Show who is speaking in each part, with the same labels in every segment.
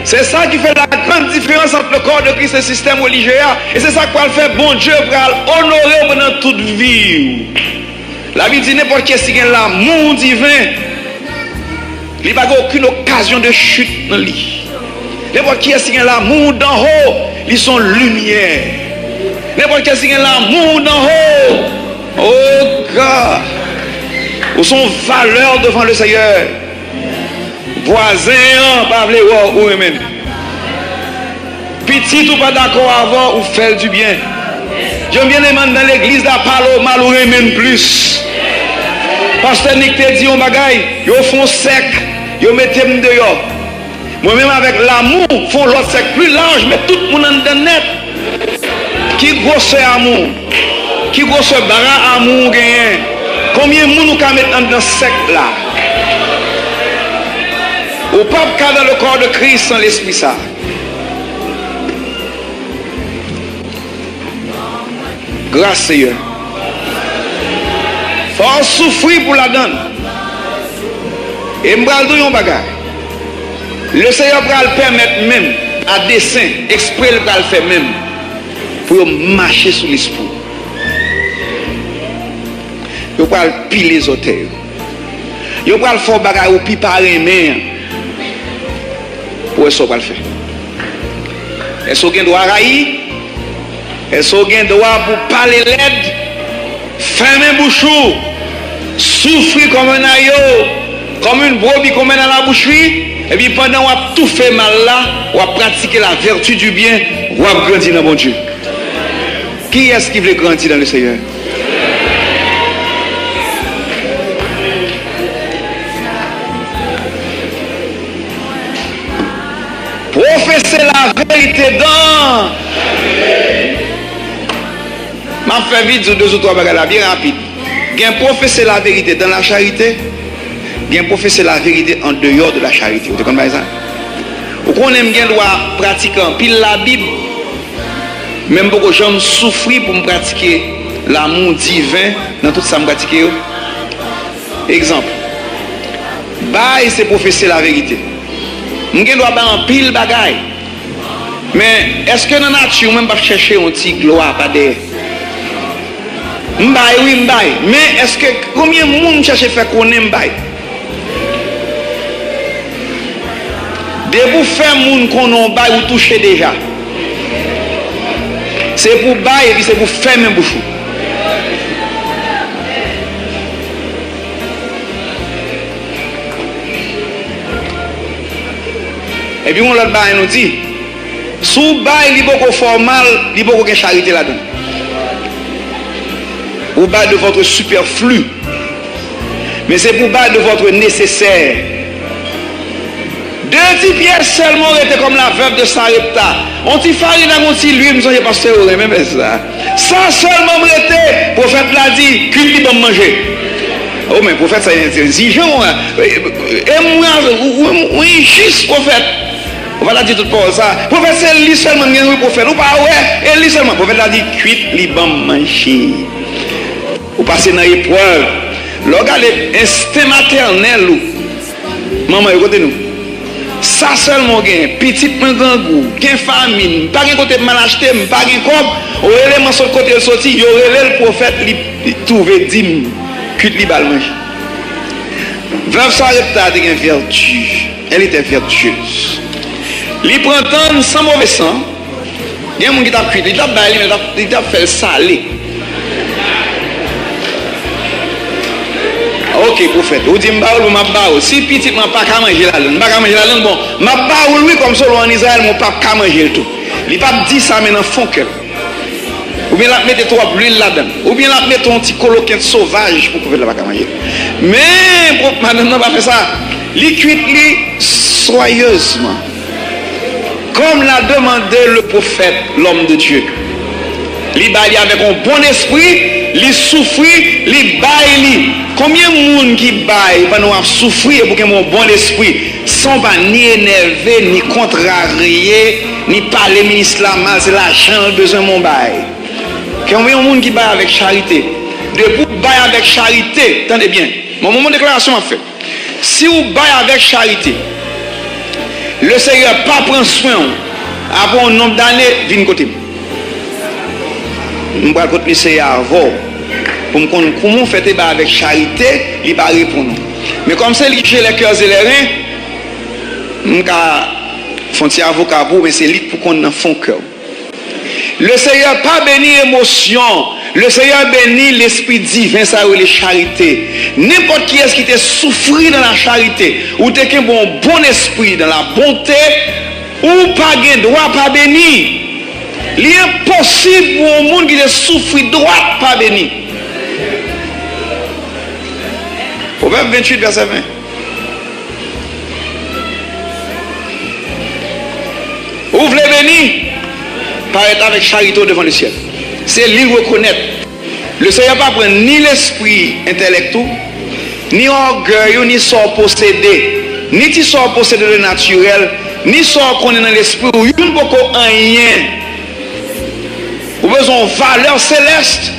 Speaker 1: C'est ça qui fait la grande différence entre le corps de Christ et le système religieux. Et c'est ça qui va faire bon Dieu pour honorer pendant toute vie. La Bible dit n'importe qui qui a l'amour divin, il n'y a aucune occasion de chute dans lui. N'importe qui qui a l'amour d'en haut, ils sont lumière. N'importe qui qui a l'amour d'en haut, oh God, ils sont valeur devant le Seigneur. Voisin, pas vle ou même. Petit ou pas d'accord avant ou faire du bien. J'aime bien demander dans l'église la parole mal ou même plus. Pasteur Nick te dit un bagay, yo font sec, yo mettez me dehors. Moi-même avec l'amour, font l'autre sec plus large, mais tout le monde en net. Qui grosse amour? Qui grosse bara amour gagne? Combien de monde nous ka mettre dans sec là? Au pape cas dans le corps de Christ sans l'esprit ça. Grâce Seigneur. Faut souffrir pour la donne. Et m'bral do yon bagay. Le Seigneur va le permettre même à dessein, exprès le va le faire même pour marcher sur l'esprit. Il va piler les hôtels. Il va faire bagay ou pi par main. Pour ça va le faire. Est-ce qu'on doit railler? Est-ce qu'on doit pour parler l'aide? Fermer bouchou, souffrir comme un aïeau, comme une brebis qu'on met dans la boucherie, et puis pendant qu'on a tout fait mal là, on va pratiquer la vertu du bien, on va grandir dans mon Dieu. Qui est-ce qui veut grandir dans le Seigneur? Professer la vérité dans. Je vais faire vite deux ou trois bagages bien rapide. Bien professer la vérité dans la charité, bien professer la vérité en dehors de la charité. Vous comprenez ça? Ou qu'on aime bien doit pratiquer pile la Bible, même beaucoup de gens souffrent pour pratiquer l'amour divin dans tout ça me pratiquer. Exemple. Bail c'est professer la vérité. On doit pas en pile bagaille. Mais est-ce que dans la nature même pas chercher un petit gloire pas derrière? M'baye, oui, m'baye. Mais est-ce que combien de monde cherche à faire qu'on aime m'baye? De pour faire monde qu'on en baille ou toucher déjà. C'est pour bailler et puis c'est pour faire même bouchou. Et puis on l'autre baille nous dit, sous baille il y a beaucoup formal, il y a beaucoup de charité là-dedans. Ou bas de votre superflu, mais c'est pour bas de votre nécessaire. Deux petits pièces seulement étaient comme la veuve de Sarepta. On t'y farine à mon petit lui, me semble pasteur, même ça. Ça seulement était, prophète l'a dit, qu'une libre manger. Oh mais prophète ça c'est un zijon. Et moi, oui, juste prophète. On va la dire tout pour ça. Prophète c'est lui seulement oui prophète. Ou pas ouais, et lui seulement prophète l'a dit cuite libre manger. Ou passer dans l'épreuve. Regardez, instinct maternel, maman, écoutez nous. Ça seulement gain, petit grand goût, gain famine, pas gain côté mal acheté, pas gain comme, au élément sur le côté sorti, il y aurait le prophète, il trouve 10 cuite li bal manger. Veuve Sarepta était une vertu, elle était vertueuse. Il prend temps sans mauvais sang, il y a un qui t'a cuit, il t'a baillé, il t'a fait salé. Ok, prophète, vous dites, si petit, je ne peux pas manger la langue, bon, je ne peux pas comme ça en Israël, je ne peux pas manger tout. Il ne peut pas dire ça, mais dans le fond, ou bien la mettre trop l'huile là-dedans, ou bien la mettre un petit coloquin sauvage pour que ne pas manger. Mais, madame, n'a pas fait ça. Il cuit soyeusement, comme l'a demandé le prophète, l'homme de Dieu. Il baille avec un bon esprit, il souffre, il baille. Combien de monde qui baille va nous souffrir pour qu'il ait un bon esprit sans pas ni énerver, ni contrarier, ni parler ministre la mal, c'est l'argent, besoin de mon bail. Combien de monde qui baille avec charité? De vous bailler avec charité, attendez bien, mon moment de déclaration en fait. Si vous baillez avec charité, Le Seigneur pas prend soin. Après un nombre d'années, vient côté. Je vais continuer ça avant. Pour me connaître comment faire débat avec charité, il va répondre. Mais comme c'est lui qui les cœurs et les reins, je vais faire un avocat pour, mais c'est lui pour qu'on ait fond cœur. Le Seigneur pas béni émotion. Le Seigneur bénit l'esprit divin, ça ou les charités. N'importe qui est-ce qui te souffrit dans la charité, ou t'es qu'un bon esprit dans la bonté, ou pas gain droit pas béni. Il est impossible pour un monde qui te souffrit droit pas béni. Proverbe 28, verset 20. Ouvre les bénis, paraît avec charité devant le ciel. C'est lui reconnaître. Le Seigneur pas prend ni l'esprit intellectuel, ni orgueil, ni sort possédé, ni qui sort possédé de naturel, ni sort qu'on est dans l'esprit, ou une beaucoup rien. Ou besoin de valeur céleste,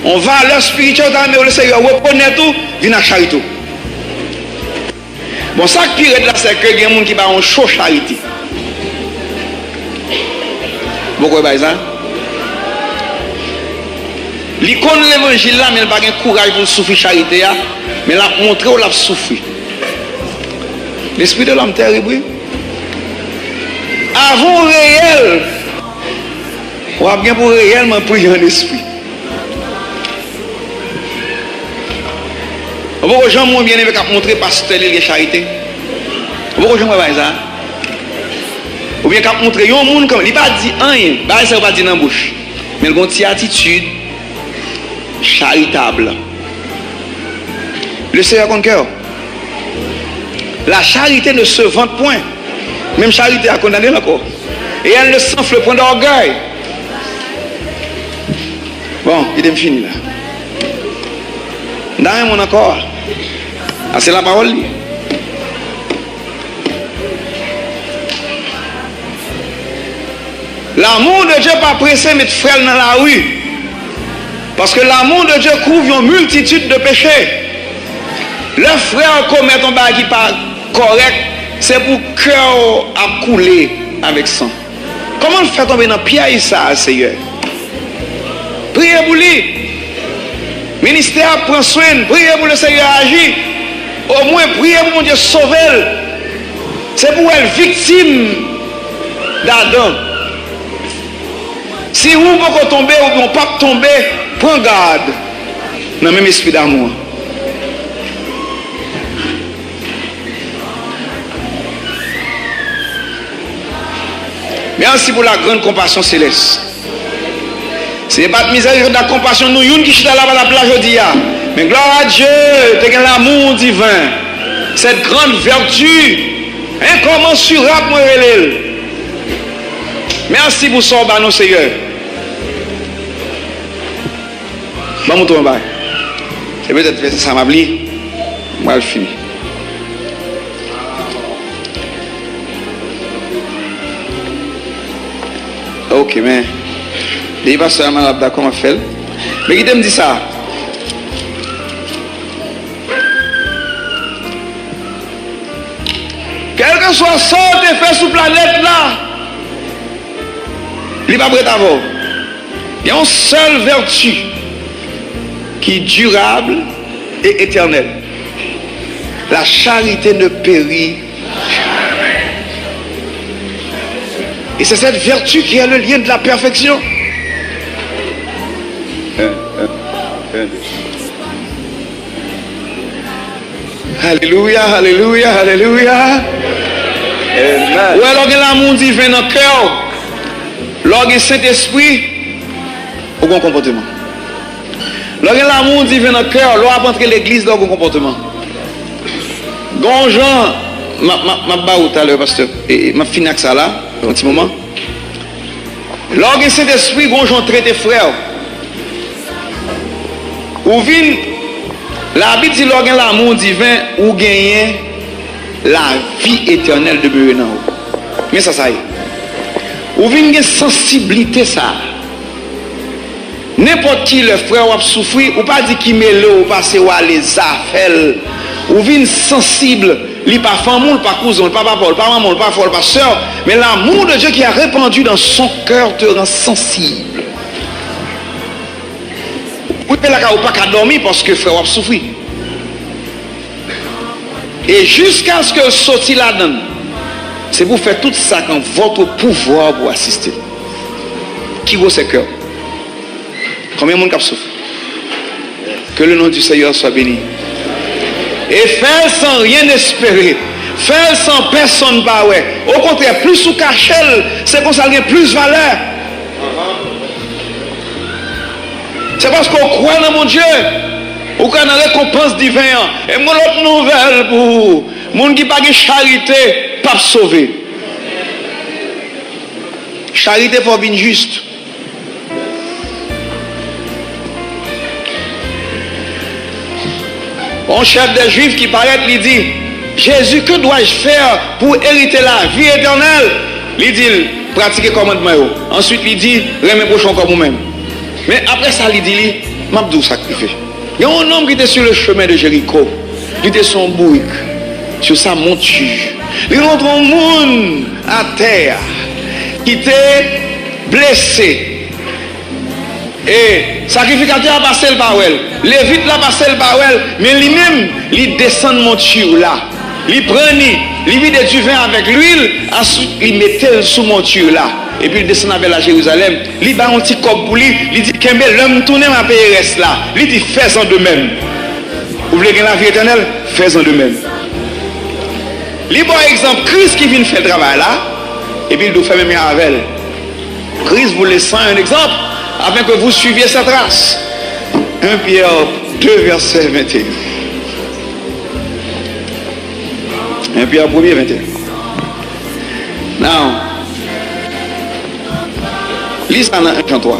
Speaker 1: on valeur spirituelle, mais le Seigneur reconnaît tout, vient à charité. Bon, ça qui est là, c'est que il y a des gens qui ont un chaud charité. Pourquoi pas ça? L'icône de l'évangile là, mais il n'a pas de courage pour souffrir charité, mais il a montré où il a souffert. L'esprit de l'homme terrible. Avant réel, on a bien pour réellement prier en esprit. Vous gens m'ont bien aimé qu'à montrer pasteur les charité. Vous gens pas ça. Ou bien qu'à montrer un monde comme il pas dit rien, bah ça pas dit dans bouche. Mais il a une attitude charitable. Le Seigneur con cœur. La charité ne se vante point. Même charité a condamné encore. Et elle ne s'enfle point d'orgueil. Bon, il est fini là. Dans mon encore. Ah, c'est la parole. L'amour de Dieu pas pressé mettre frère dans la rue. Parce que l'amour de Dieu couvre une multitude de péchés. Le frère commet un bagage qui n'est pas correct, c'est pour que cœur a coulé avec sang. Comment faire tomber dans le piège ça, Seigneur? Priez pour lui. Ministère prend soin, priez pour le Seigneur agir. Au moins, priez pour mon Dieu sauver. C'est pour elle victime d'Adam. Si vous pouvez tomber ou ne pas tomber, prends garde dans le même esprit d'amour. Merci pour la grande compassion céleste. Ce n'est pas de misère de la compassion, nous, une qui chita là-bas la plage aujourd'hui. Mais gloire à Dieu, tu as l'amour divin. Cette grande vertu, incommensurable, moi, merci pour ça, nos Seigneur. Bon, tout le monde. C'est peut-être que ça m'a oublié. Moi, je finis. Ok, mais. Il va se faire d'accord, on fait. Mais qui me dit ça? Quel que soit ce que fait sur la planète là, il va prêt à vous. Il y a une seule vertu qui est durable et éternelle. La charité ne périt jamais. Et c'est cette vertu qui est le lien de la perfection. Alléluia, alléluia, alléluia. Ou alors l'amour divin dans le cœur, lorsque le Saint-Esprit, au bon comportement. Lorsque l'amour divin dans le cœur, lorsque entrer l'église, dans le bon comportement. Gonjan, ma baou tout à l'heure, pasteur, et ma fini avec ça là, un petit moment. Lorsque le Saint-Esprit, Gonjan traite tes frères. Ou vin, la Bible dit lorsque l'amour divin, ou gagne la vie éternelle de Bérenan. Mais ça y est. Ou vin une sensibilité ça. N'importe qui le frère a souffert, ou pas dit qu'il mêle ou passe ou les affaires. Ou vin sensible, Il pas femme, pas cousin, pas papa, pas maman, pas frère, pas soeur, mais l'amour de Dieu qui a répandu dans son cœur te rend sensible. Vous ne pouvez pas dormir parce que frère a souffert. Et jusqu'à ce que sorti là-dedans, c'est pour faire tout ça quand votre pouvoir pour assister. Qui vaut ce cœur? Combien de monde qui souffre? Que le nom du Seigneur soit béni. Et faire sans rien espérer, faire sans personne pas ouais. Au contraire, plus sous cachel, c'est qu'on ça a plus valeur. C'est parce qu'on croit dans mon Dieu, ou qu'on a une récompense divine. Et mon autre nouvelle pour monde qui n'a pas de charité, pas sauver. Charité pour venir juste. Un chef des Juifs qui paraît, lui dit, Jésus, que dois-je faire pour hériter la vie éternelle? Il dit, pratiquer le commandement. Ensuite, il dit, remets prochain comme vous-même. Mais après ça, il dit, m'abdou sacrifié. Il y a un homme qui était sur le chemin de Jéricho. Il était sur un bouc, sur sa monture. Il rentre un monde à terre qui était blessé. Et sacrificateur a passé le barrel, Lévite l'a passé le barrel, mais lui-même, il descend de monture là. Il prend, il vide du vin avec l'huile, ensuite il mettait sous monture là. Et puis il descend avec la Jérusalem. Il bat un petit cop pour lui, il dit Kembe, l'homme tourne ma paye reste là. Il dit fais-en de même. Vous voulez gagner la vie éternelle? Fais-en de même. Il bon exemple, Christ qui vient faire le travail là, et puis il doit faire même avec elle. Christ vous laisse un exemple, afin que vous suiviez sa trace. 1 Pierre 2, verset 21. 1 Pierre 1, 21. Now, lis ça dans 1 Jean 3.